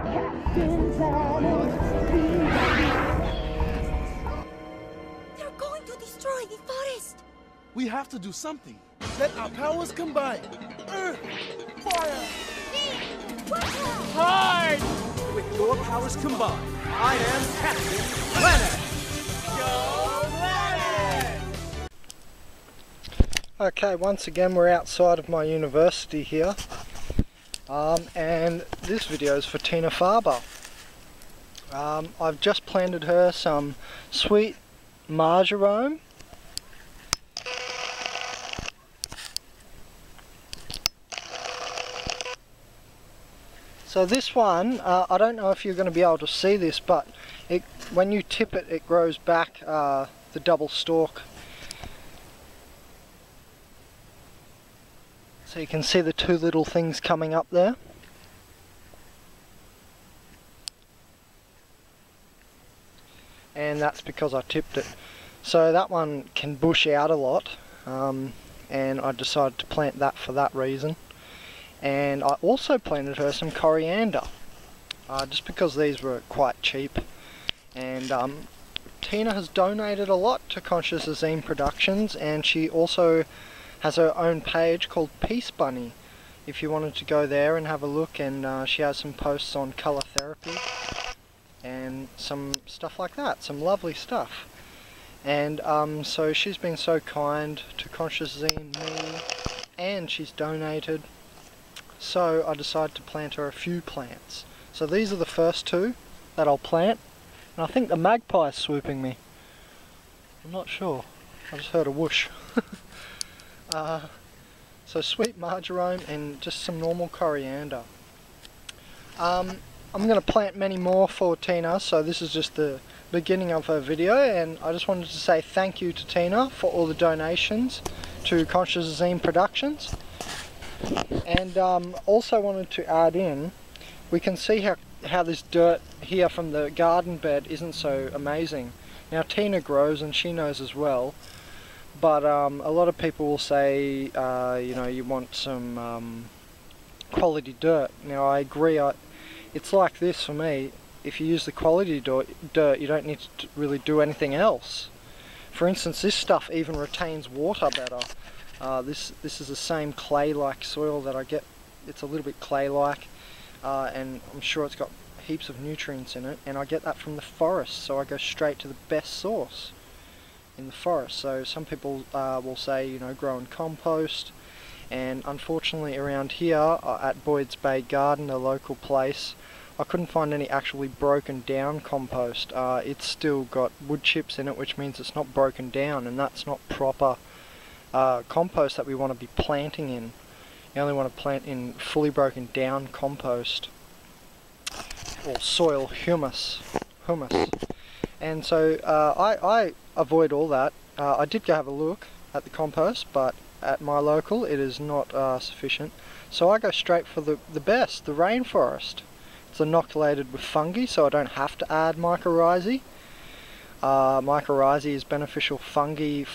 They're going to destroy the forest. We have to do something. Let our powers combine. Earth, fire, Hard! With your powers combined, I am Captain Planet! Go Planet! Okay, once again we're outside of my university here. And this video is for Tina Farber. I've just planted her some sweet marjoram. So this one, I don't know if you're going to be able to see this, but when you tip it, it grows back the double stalk. So you can see the two little things coming up there. And that's because I tipped it. So that one can bush out a lot, and I decided to plant that for that reason. And I also planted her some coriander, just because these were quite cheap. And Tina has donated a lot to Conscious Azine Productions, and she also has her own page called Peace Bunny, if you wanted to go there and have a look. And she has some posts on colour therapy and some stuff like that, some lovely stuff. And so she's been so kind to Conscious Azine, me, and she's donated. So I decided to plant her a few plants. So these are the first two that I'll plant. And I think the magpie is swooping me. I'm not sure. I just heard a whoosh. So sweet marjoram and just some normal coriander. I'm going to plant many more for Tina, so this is just the beginning of her video, and I just wanted to say thank you to Tina for all the donations to Conscious Azine Productions. And also wanted to add in, we can see how this dirt here from the garden bed isn't so amazing. Now Tina grows and she knows as well, but a lot of people will say, you know, you want some quality dirt. Now I agree, it's like this for me. If you use the quality dirt, you don't need to really do anything else. For instance, this stuff even retains water better. This is the same clay-like soil that I get. It's a little bit clay-like, and I'm sure it's got heaps of nutrients in it, and I get that from the forest, so I go straight to the best source in the forest. So some people will say, you know, grow in compost, and unfortunately around here at Boyd's Bay Garden, a local place, I couldn't find any actually broken down compost. It's still got wood chips in it, which means it's not broken down, and that's not proper compost that we want to be planting in. You only want to plant in fully broken down compost or soil humus. And so I avoid all that. I did go have a look at the compost, but at my local it is not sufficient. So I go straight for the best, the rainforest. It's inoculated with fungi, so I don't have to add mycorrhizae. Mycorrhizae is beneficial fungi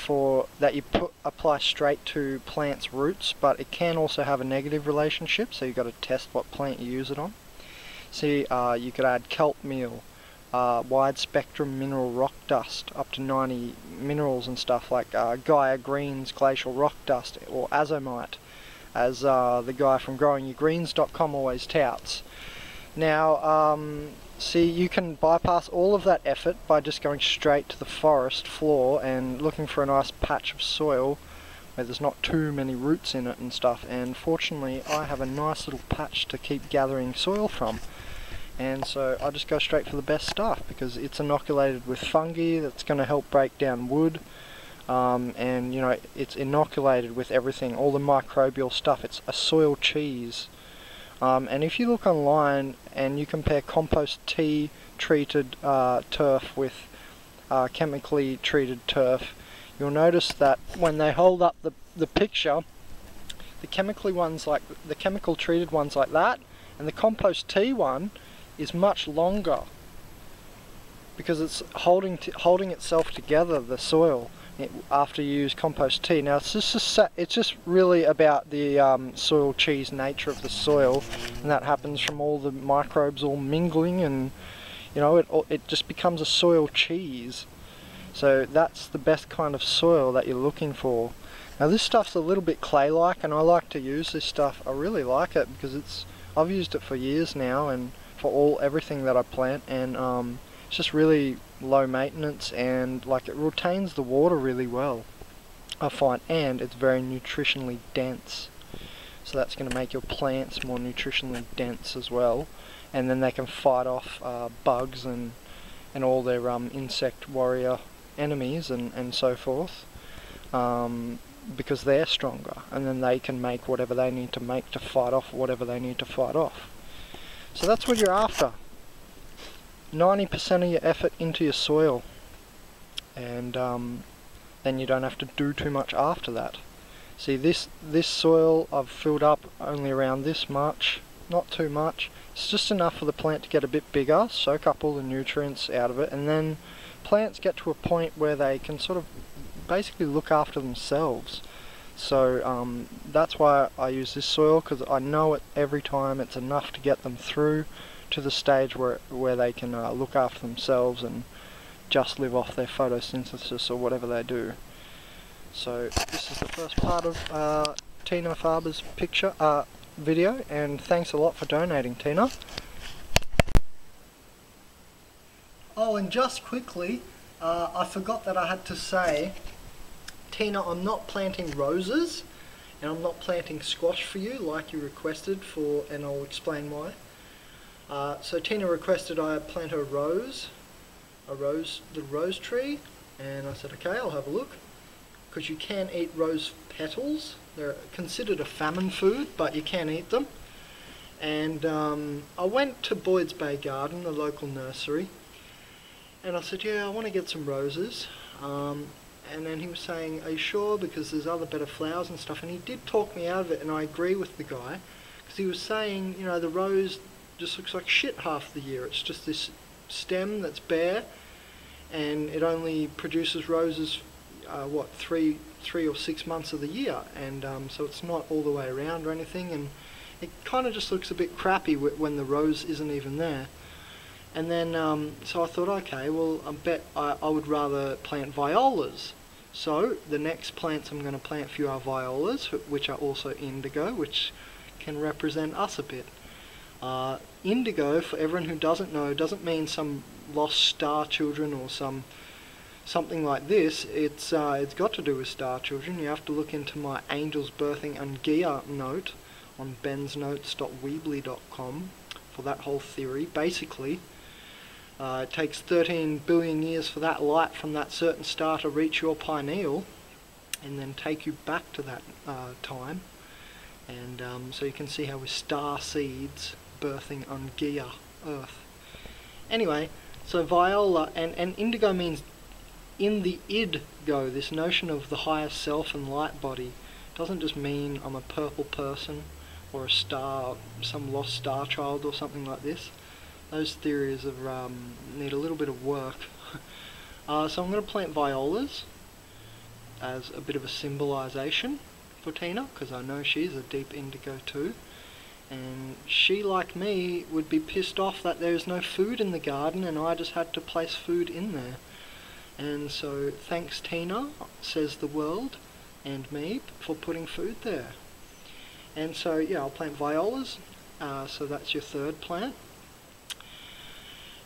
that you apply straight to plants' roots, but it can also have a negative relationship, so you've got to test what plant you use it on. See, you could add kelp meal, wide spectrum mineral rock dust, up to 90 minerals and stuff like Gaia Green's glacial rock dust, or azomite, as the guy from growingyourgreens.com always touts. Now, see, you can bypass all of that effort by just going straight to the forest floor and looking for a nice patch of soil where there's not too many roots in it and stuff. And fortunately I have a nice little patch to keep gathering soil from, and so I just go straight for the best stuff because it's inoculated with fungi that's going to help break down wood, and you know, it's inoculated with everything, all the microbial stuff. It's a soil cheese. And if you look online and you compare compost tea treated turf with chemically treated turf, you'll notice that when they hold up the picture, the chemical treated ones like that, and the compost tea one is much longer because it's holding itself together, the soil. after you use compost tea. Now it's just really about the soil cheese nature of the soil, and that happens from all the microbes all mingling, and you know it just becomes a soil cheese. So that's the best kind of soil that you're looking for. Now this stuff's a little bit clay-like, and I like to use this stuff. I really like it because I've used it for years now, and for everything that I plant, and it's just really low maintenance, and like it retains the water really well, I find, and it's very nutritionally dense. So that's going to make your plants more nutritionally dense as well, and then they can fight off bugs and all their insect warrior enemies and so forth, because they're stronger, and then they can make whatever they need to make to fight off whatever they need to fight off. So that's what you're after. 90% of your effort into your soil, and then you don't have to do too much after that. See, this soil I've filled up only around this much, not too much. It's just enough for the plant to get a bit bigger, soak up all the nutrients out of it, and then plants get to a point where they can sort of basically look after themselves. So that's why I use this soil, because I know it every time it's enough to get them through to the stage where they can look after themselves and just live off their photosynthesis or whatever they do. So this is the first part of Tina Farber's video, and thanks a lot for donating, Tina. Oh, and just quickly, I forgot that I had to say, Tina, I'm not planting roses, and I'm not planting squash for you like you requested for, and I'll explain why. So Tina requested I plant the rose tree, and I said okay, I'll have a look, because you can eat rose petals. They're considered a famine food, but you can eat them. And I went to Boyd's Bay Garden, the local nursery, and I said, yeah, I want to get some roses. And then he was saying, are you sure, because there's other better flowers and stuff, and he did talk me out of it, and I agree with the guy, because he was saying, you know, the rose just looks like shit half the year. It's just this stem that's bare, and it only produces roses what, 3 or 6 months of the year, and so it's not all the way around or anything, and it kind of just looks a bit crappy when the rose isn't even there. And then so I thought, okay, well, I bet I would rather plant violas. So the next plants I'm going to plant for you are violas, which are also indigo, which can represent us a bit. Indigo, for everyone who doesn't know, doesn't mean some lost star children or something like this. It's got to do with star children. You have to look into my Angels Birthing Ungaea note on bensnotes.weebly.com for that whole theory. Basically, it takes 13 billion years for that light from that certain star to reach your pineal and then take you back to that time. And so you can see how with star seeds birthing Ungaea, Earth. Anyway, so viola and indigo means in the id go, this notion of the higher self and light body. It doesn't just mean I'm a purple person or a star, some lost star child or something like this. Those theories need a little bit of work. So I'm going to plant violas as a bit of a symbolization for Tina, because I know she's a deep indigo too, and she, like me, would be pissed off that there's no food in the garden and I just had to place food in there. And so thanks, Tina, says the world and me, for putting food there. And so yeah, I'll plant violas, so that's your third plant.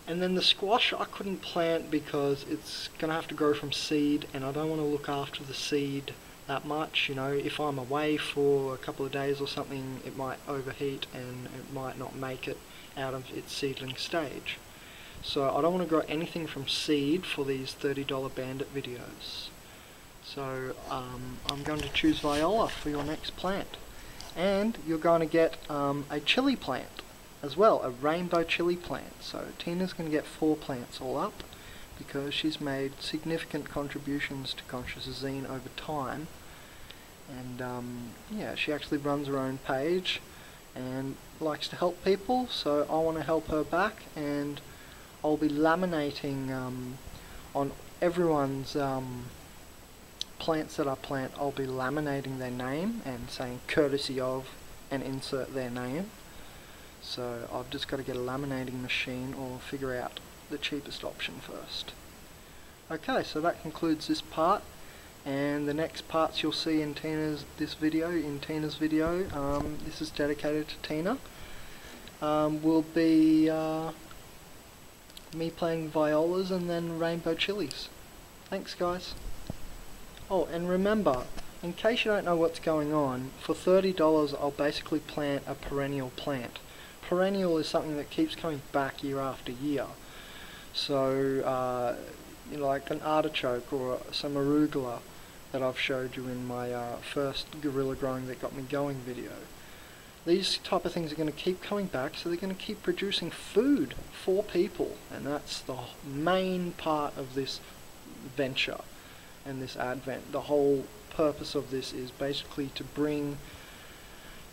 And then the squash I couldn't plant because it's going to have to grow from seed, and I don't want to look after the seed that much. You know, if I'm away for a couple of days or something, it might overheat and it might not make it out of its seedling stage. So I don't want to grow anything from seed for these $30 Bandit videos. So I'm going to choose viola for your next plant. And you're going to get a chili plant as well, a rainbow chili plant. So Tina's going to get 4 plants all up, because she's made significant contributions to Conscious Zine over time. And yeah, she actually runs her own page and likes to help people, so I want to help her back, and I'll be laminating on everyone's plants that I plant, I'll be laminating their name and saying courtesy of and insert their name. So I've just got to get a laminating machine or figure out the cheapest option first. Okay, so that concludes this part, and the next parts you'll see in Tina's video. This is dedicated to Tina. Will be me playing violas and then rainbow chilies. Thanks guys. Oh, and remember, in case you don't know what's going on, for $30 I'll basically plant a perennial plant. Perennial is something that keeps coming back year after year. So, you know, like an artichoke or some arugula that I've showed you in my first guerrilla growing that got me going video. These type of things are going to keep coming back, so they're going to keep producing food for people, and that's the main part of this venture and this advent. The whole purpose of this is basically to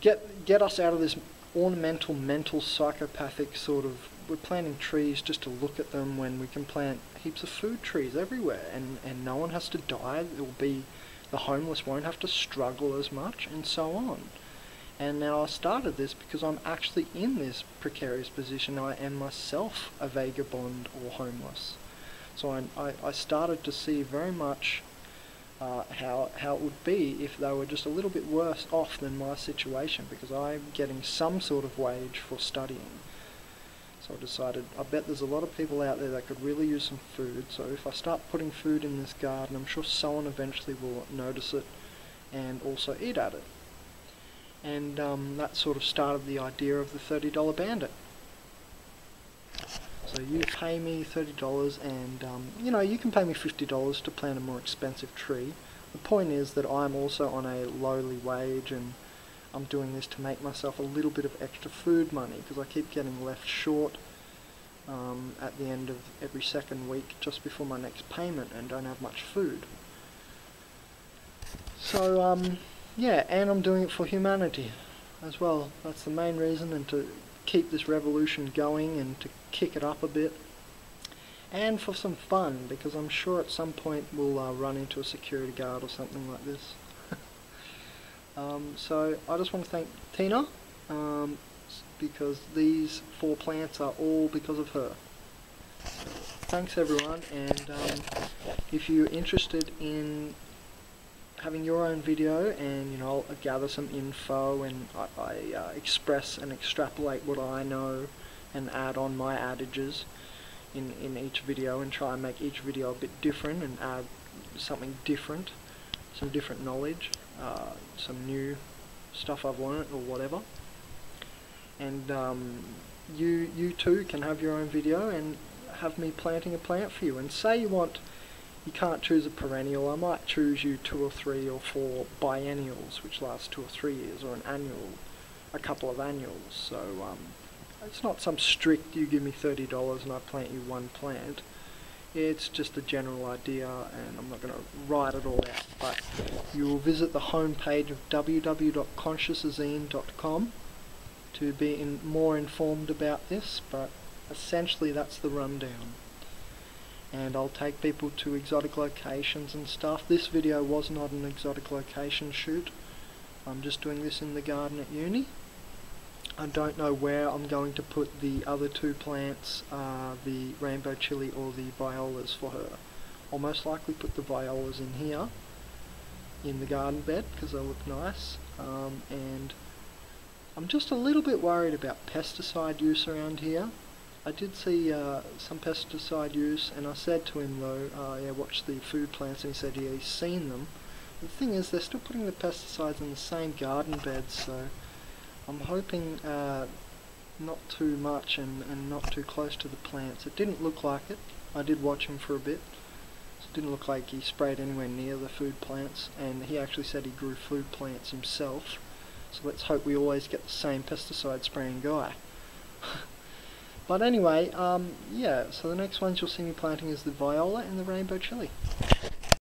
get us out of this ornamental, mental, psychopathic sort of, we're planting trees just to look at them when we can plant heaps of food trees everywhere, and no one has to die. It will be, the homeless won't have to struggle as much, and so on. And now I started this because I'm actually in this precarious position. I am myself a vagabond or homeless. So I started to see very much how it would be if they were just a little bit worse off than my situation, because I'm getting some sort of wage for studying. So I decided, I bet there's a lot of people out there that could really use some food, so if I start putting food in this garden, I'm sure someone eventually will notice it and also eat at it. And that sort of started the idea of the $30 bandit. So you pay me $30 and you know, you can pay me $50 to plant a more expensive tree. The point is that I'm also on a lowly wage, and I'm doing this to make myself a little bit of extra food money, because I keep getting left short at the end of every second week just before my next payment, and don't have much food. So yeah, and I'm doing it for humanity as well. That's the main reason, and to keep this revolution going and to kick it up a bit, and for some fun, because I'm sure at some point we'll run into a security guard or something like this. So I just want to thank Tina, because these 4 plants are all because of her. Thanks everyone, and if you're interested in having your own video, and you know, I'll gather some info, and I express and extrapolate what I know and add on my adages in each video, and try and make each video a bit different and add something different, some different knowledge, some new stuff I've learned or whatever. And you too can have your own video and have me planting a plant for you. And say you can't choose a perennial, I might choose you 2 or 3 or 4 biennials, which last 2 or 3 years, or an annual, a couple of annuals. So it's not some strict, you give me $30 and I plant you 1 plant. It's just a general idea, and I'm not going to write it all out, but you will visit the home page of www.consciousazine.com to be more informed about this, but essentially that's the rundown. And I'll take people to exotic locations and stuff. This video was not an exotic location shoot. I'm just doing this in the garden at uni. I don't know where I'm going to put the other 2 plants, the rainbow chili or the violas for her. I'll most likely put the violas in here, in the garden bed, because they look nice. And I'm just a little bit worried about pesticide use around here. I did see some pesticide use, and I said to him though, yeah, watch the food plants, and he said, yeah, he's seen them. The thing is, they're still putting the pesticides in the same garden beds, so I'm hoping not too much and not too close to the plants. It didn't look like it. I did watch him for a bit. It didn't look like he sprayed anywhere near the food plants, and he actually said he grew food plants himself. So let's hope we always get the same pesticide spraying guy. But anyway, yeah, so the next ones you'll see me planting is the viola and the rainbow chili.